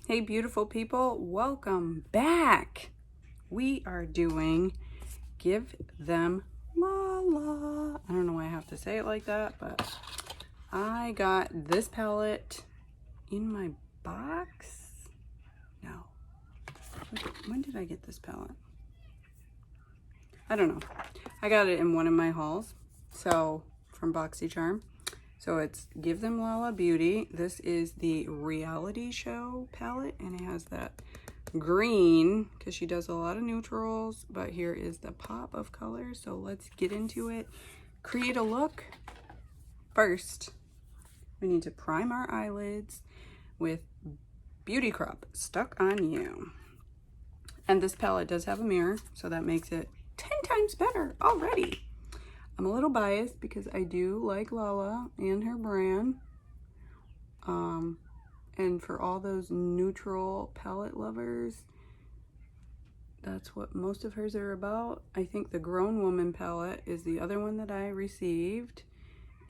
Hey beautiful people, welcome back. We are doing Give Them Lala. I don't know why I have to say it like that, but I got this palette in my box. No. When did I get this palette? I don't know. I got it in one of my hauls. So from BoxyCharm. So it's Give Them Lala Beauty. This is the RealityShow palette, and it has that green because she does a lot of neutrals, but here is the pop of color. So let's get into it. Create a look. First, we need to prime our eyelids with Beauty Crop Stuck on You. And this palette does have a mirror, so that makes it 10 times better already. I'm a little biased because I do like Lala and her brand. And for all those neutral palette lovers, that's what most of hers are about. I think the Grown Woman palette is the other one that I received,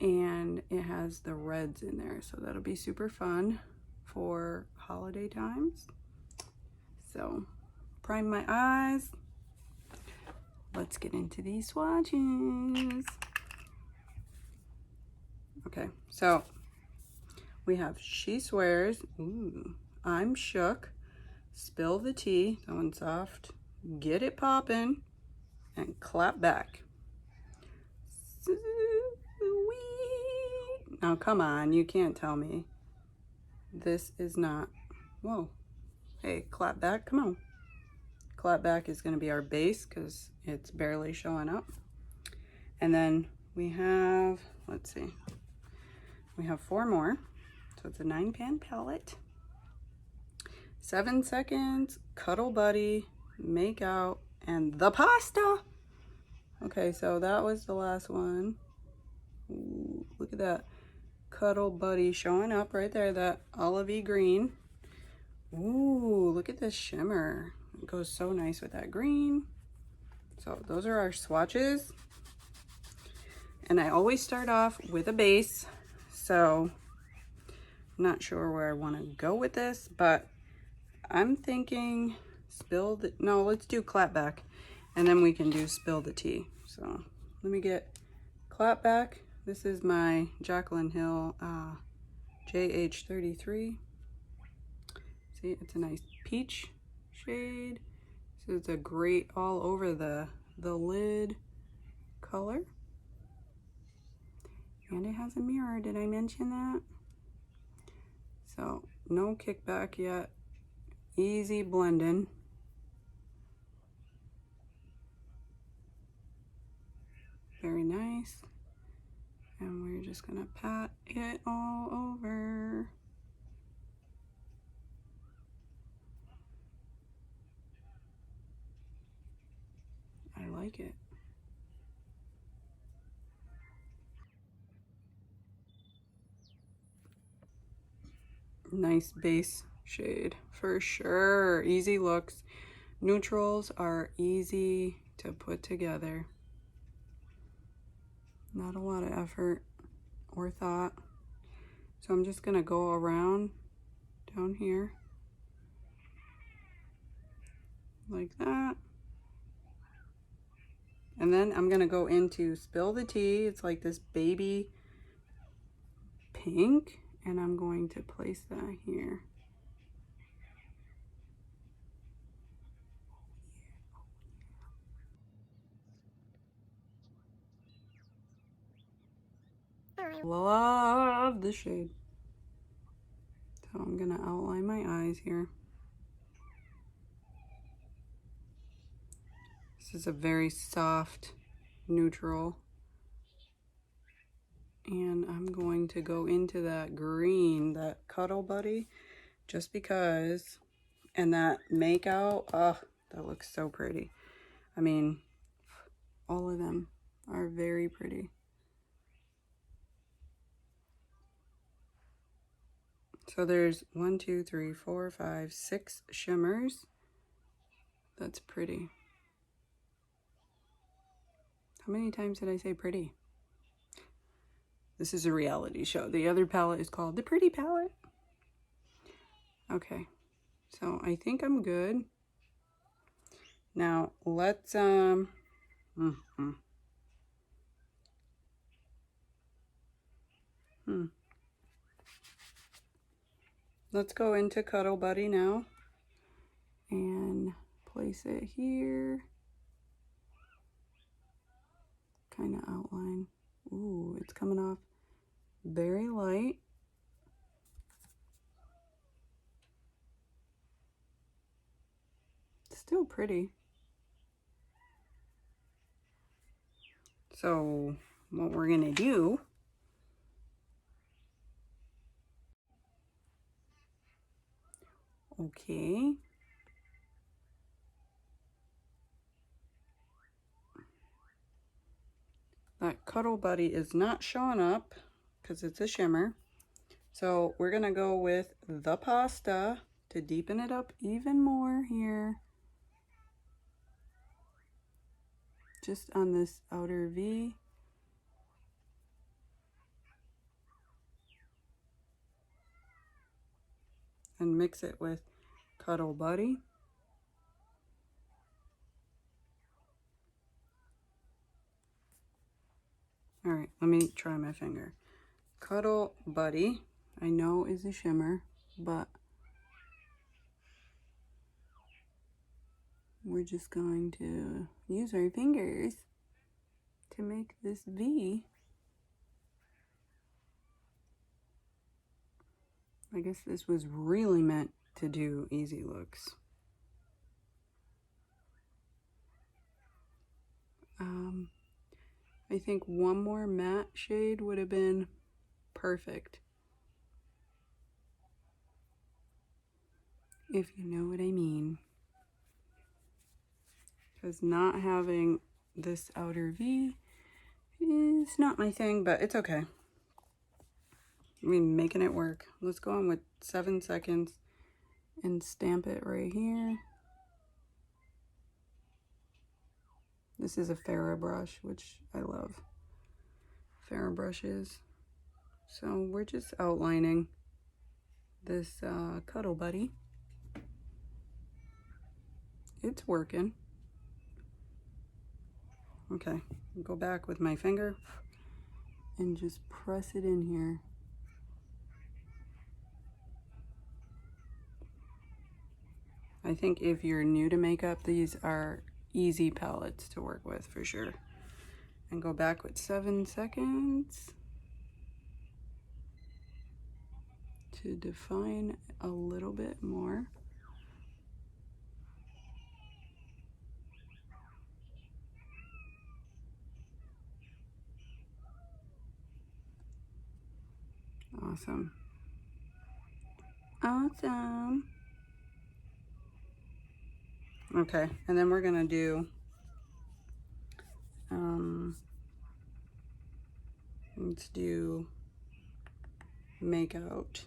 and it has the reds in there, so that'll be super fun for holiday times. So, prime my eyes. Let's get into these swatches. Okay, so we have She Swears, ooh, I'm Shook, Spill the Tea, that one's soft, Get It Poppin', and Clap Back. Sweet. Now come on, you can't tell me this is not, whoa, hey, Clap Back, come on. Clap Back is gonna be our base because it's barely showing up. And then we have, let's see, we have 4 more. So it's a 9-pan palette. 7 seconds, Cuddle Buddy, Make Out, and The Pasta. Okay, so that was the last one. Ooh, look at that Cuddle Buddy showing up right there, that olivey green. Ooh, look at this shimmer. It goes so nice with that green. So those are our swatches. And I always start off with a base. So I'm not sure where I want to go with this, but I'm thinking no, let's do Clap Back, and then we can do Spill the Tea. So let me get Clap Back. This is my Jaclyn Hill JH33. See, it's a nice peach shade. So it's a great all over the lid color. And it has a mirror, did I mention that? So no kickback yet, easy blending. Very nice. And we're just gonna pat it all over. I like it. Nice base shade for sure. Easy looks. Neutrals are easy to put together. Not a lot of effort or thought. So I'm just gonna go around down here like that. And then I'm gonna go into Spill the Tea. It's like this baby pink, and I'm going to place that here. Love the shade. So I'm gonna outline my eyes here. This is a very soft neutral. And I'm going to go into that green, that Cuddle Buddy, just because. And that Make Out, oh, that looks so pretty. I mean, all of them are very pretty. So there's 1, 2, 3, 4, 5, 6 shimmers. That's pretty. How many times did I say pretty? This is a reality show. The other palette is called the Pretty Palette. Okay. So I think I'm good. Now let's let's go into Cuddle Buddy now and place it here. Kind of outline. Ooh, it's coming off very light. Still pretty. So what we're gonna do, okay, that Cuddle Buddy is not showing up because it's a shimmer. So we're gonna go with the pasta to deepen it up even more here. Just on this outer V. And mix it with Cuddle Buddy. All right, let me try my finger. Cuddle Buddy, I know is a shimmer, but we're just going to use our fingers to make this V. I guess this was really meant to do easy looks. I think one more matte shade would have been perfect. If you know what I mean. Because not having this outer V is not my thing, but it's okay. I mean, making it work. Let's go on with 7 seconds and stamp it right here. This is a Farrah brush, which I love. Farrah brushes. So we're just outlining this Cuddle Buddy. It's working. Okay, go back with my finger and just press it in here. I think if you're new to makeup, these are easy palettes to work with for sure. And go back with 7 seconds to define a little bit more. Awesome. Awesome. Okay, and then we're gonna do let's do Make Out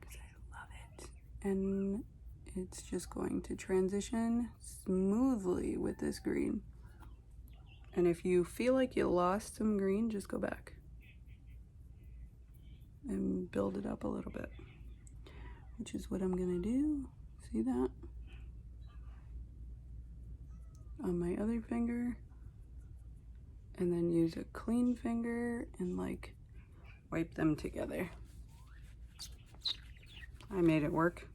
because I love it, and it's just going to transition smoothly with this green. And if you feel like you lost some green, just go back and build it up a little bit, which is what I'm gonna do. See that? On my other finger, and then use a clean finger and like wipe them together. I made it work.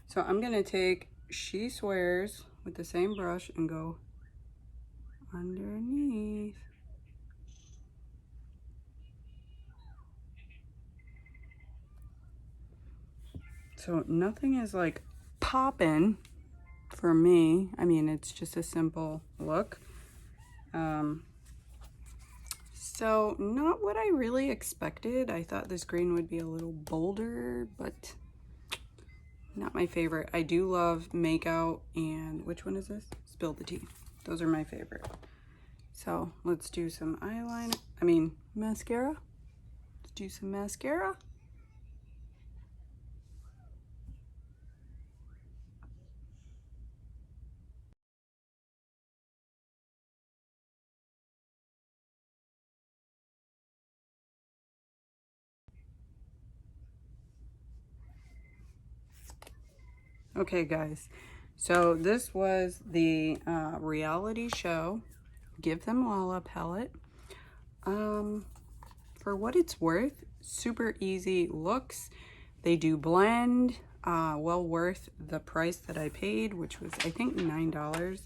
So I'm gonna take She Swears with the same brush and go underneath. So nothing is like popping for me. I mean, it's just a simple look. So not what I really expected. I thought this green would be a little bolder, but not my favorite. I do love Make Out and which one is this? Spill the Tea. Those are my favorite. So let's do some eyeliner. I mean, mascara. Let's do some mascara. Okay, guys. So this was the reality show Give Them Lala palette. For what it's worth, super easy looks. They do blend. Well worth the price that I paid, which was I think $9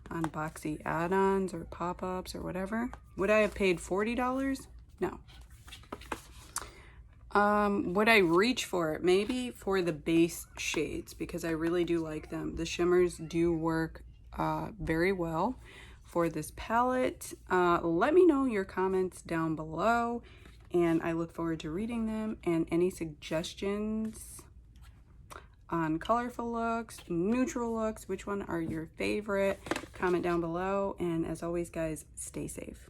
on boxy add-ons or pop-ups or whatever. Would I have paid $40? No. Would I reach for it? Maybe for the base shades, because I really do like them. The shimmers do work very well for this palette. Let me know your comments down below, and I look forward to reading them, and any suggestions on colorful looks, neutral looks, which one are your favorite? Comment down below, and as always, guys, stay safe.